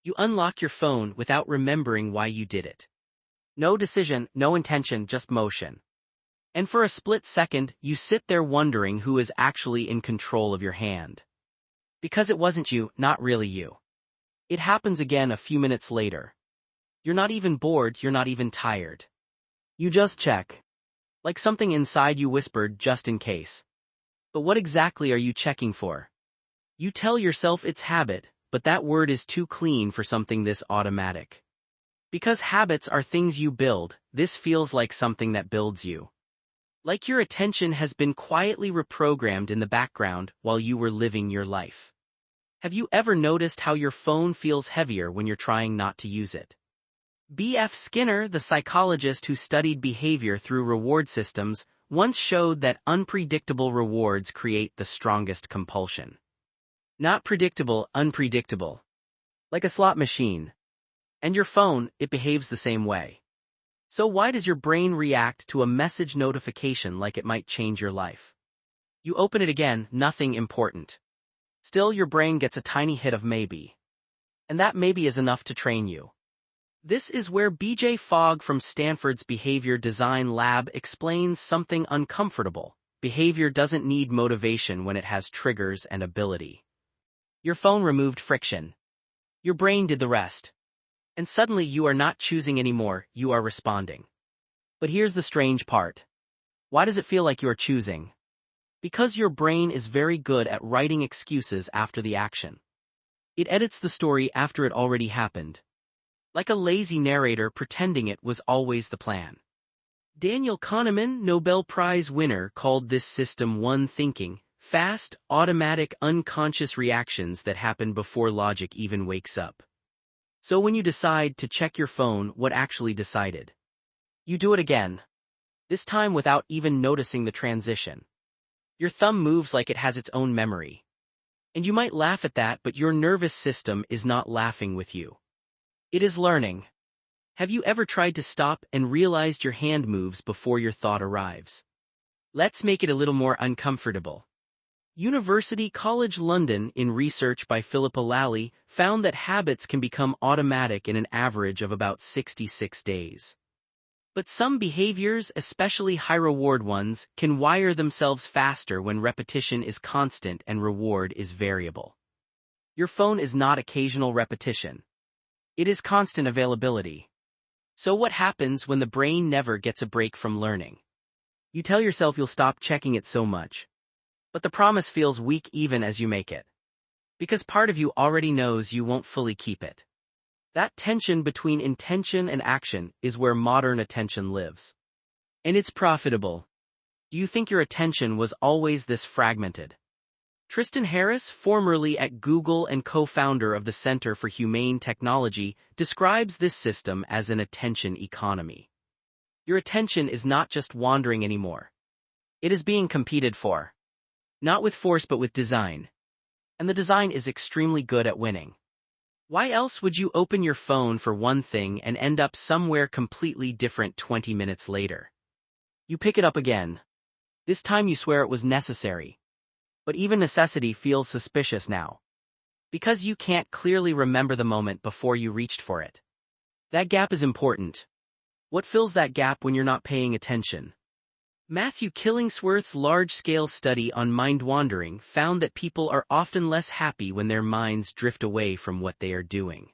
You unlock your phone without remembering why you did it. No decision, no intention, just motion. And for a split second, you sit there wondering who is actually in control of your hand. Because it wasn't you, not really you. It happens again a few minutes later. You're not even bored, you're not even tired. You just check. Like something inside you whispered just in case. But what exactly are you checking for? You tell yourself it's habit, but that word is too clean for something this automatic. Because habits are things you build, this feels like something that builds you. Like your attention has been quietly reprogrammed in the background while you were living your life. Have you ever noticed how your phone feels heavier when you're trying not to use it? B.F. Skinner, the psychologist who studied behavior through reward systems, once showed that unpredictable rewards create the strongest compulsion. Not predictable, unpredictable. Like a slot machine. And your phone, it behaves the same way. So why does your brain react to a message notification like it might change your life? You open it again, nothing important. Still, your brain gets a tiny hit of maybe. And that maybe is enough to train you. This is where B.J. Fogg from Stanford's Behavior Design Lab explains something uncomfortable. Behavior doesn't need motivation when it has triggers and ability. Your phone removed friction. Your brain did the rest. And suddenly you are not choosing anymore, you are responding. But here's the strange part. Why does it feel like you're choosing? Because your brain is very good at writing excuses after the action. It edits the story after it already happened. Like a lazy narrator pretending it was always the plan. Daniel Kahneman, Nobel Prize winner, called this system one thinking, fast, automatic, unconscious reactions that happen before logic even wakes up. So when you decide to check your phone, what actually decided? You do it again. This time without even noticing the transition. Your thumb moves like it has its own memory. And you might laugh at that, but your nervous system is not laughing with you. It is learning. Have you ever tried to stop and realized your hand moves before your thought arrives? Let's make it a little more uncomfortable. University College London, in research by Philippa Lally, found that habits can become automatic in an average of about 66 days. But some behaviors, especially high-reward ones, can wire themselves faster when repetition is constant and reward is variable. Your phone is not occasional repetition. It is constant availability. So what happens when the brain never gets a break from learning? You tell yourself you'll stop checking it so much. But the promise feels weak even as you make it. Because part of you already knows you won't fully keep it. That tension between intention and action is where modern attention lives. And it's profitable. Do you think your attention was always this fragmented? Tristan Harris, formerly at Google and co-founder of the Center for Humane Technology, describes this system as an attention economy. Your attention is not just wandering anymore. It is being competed for. Not with force but with design. And the design is extremely good at winning. Why else would you open your phone for one thing and end up somewhere completely different 20 minutes later? You pick it up again. This time you swear it was necessary. But even necessity feels suspicious now. Because you can't clearly remember the moment before you reached for it. That gap is important. What fills that gap when you're not paying attention? Matthew Killingsworth's large-scale study on mind wandering found that people are often less happy when their minds drift away from what they are doing.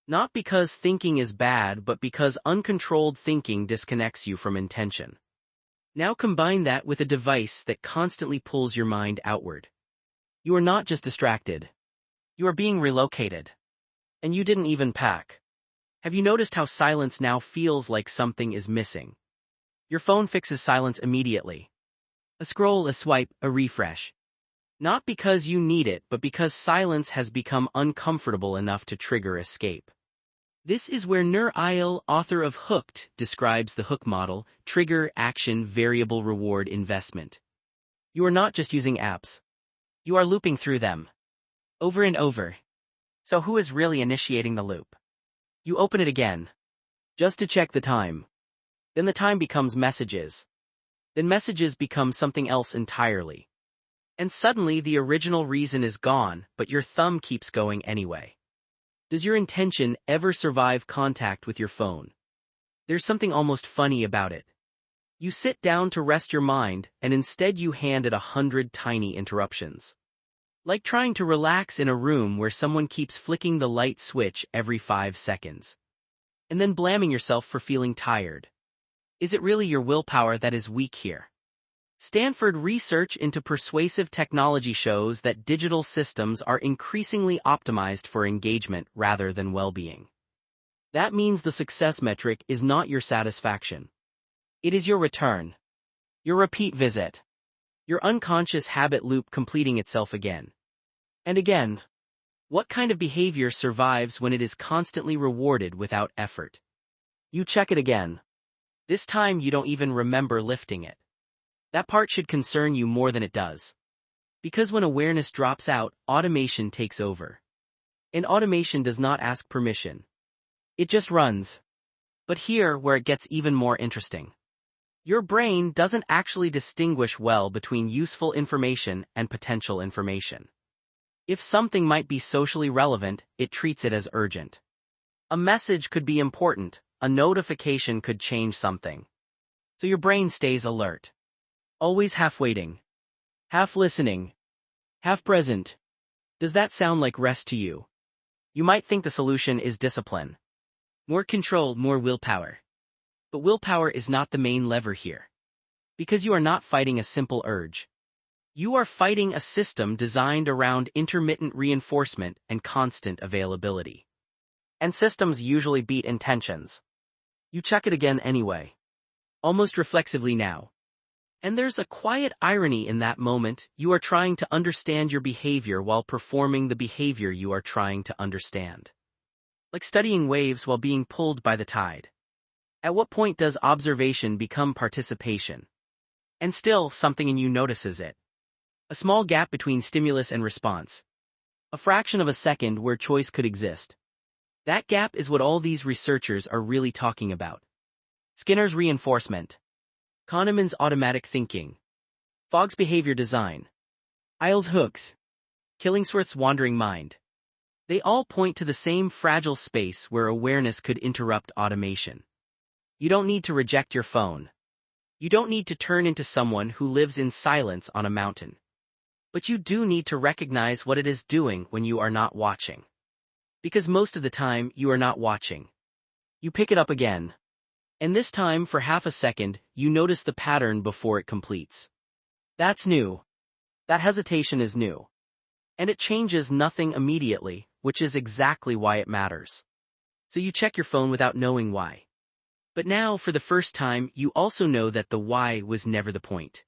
Not because thinking is bad, but because uncontrolled thinking disconnects you from intention. Now combine that with a device that constantly pulls your mind outward. You are not just distracted. You are being relocated. And you didn't even pack. Have you noticed how silence now feels like something is missing? Your phone fixes silence immediately. A scroll, a swipe, a refresh. Not because you need it, but because silence has become uncomfortable enough to trigger escape. This is where Nur Eyal, author of Hooked, describes the hook model: trigger, action, variable reward, investment. You are not just using apps. You are looping through them. Over and over. So who is really initiating the loop? You open it again. Just to check the time. Then the time becomes messages. Then messages become something else entirely. And suddenly the original reason is gone, but your thumb keeps going anyway. Does your intention ever survive contact with your phone? There's something almost funny about it. You sit down to rest your mind, and instead you hand it 100 tiny interruptions. Like trying to relax in a room where someone keeps flicking the light switch every 5 seconds. And then blaming yourself for feeling tired. Is it really your willpower that is weak here? Stanford research into persuasive technology shows that digital systems are increasingly optimized for engagement rather than well-being. That means the success metric is not your satisfaction. It is your return. Your repeat visit. Your unconscious habit loop completing itself again and again. What kind of behavior survives when it is constantly rewarded without effort? You check it again. This time you don't even remember lifting it. That part should concern you more than it does. Because when awareness drops out, automation takes over. And automation does not ask permission. It just runs. But here where it gets even more interesting. Your brain doesn't actually distinguish well between useful information and potential information. If something might be socially relevant, it treats it as urgent. A message could be important, a notification could change something. So your brain stays alert. Always half waiting. Half listening. Half present. Does that sound like rest to you? You might think the solution is discipline. More control, more willpower. But willpower is not the main lever here. Because you are not fighting a simple urge. You are fighting a system designed around intermittent reinforcement and constant availability. And systems usually beat intentions. You check it again anyway. Almost reflexively now. And there's a quiet irony in that moment. You are trying to understand your behavior while performing the behavior you are trying to understand. Like studying waves while being pulled by the tide. At what point does observation become participation? And still, something in you notices it. A small gap between stimulus and response. A fraction of a second where choice could exist. That gap is what all these researchers are really talking about. Skinner's reinforcement. Kahneman's automatic thinking. Fogg's behavior design. Isles' hooks. Killingsworth's wandering mind. They all point to the same fragile space where awareness could interrupt automation. You don't need to reject your phone. You don't need to turn into someone who lives in silence on a mountain. But you do need to recognize what it is doing when you are not watching. Because most of the time, you are not watching. You pick it up again. And this time, for half a second, you notice the pattern before it completes. That's new. That hesitation is new. And it changes nothing immediately, which is exactly why it matters. So you check your phone without knowing why. But now, for the first time, you also know that the why was never the point.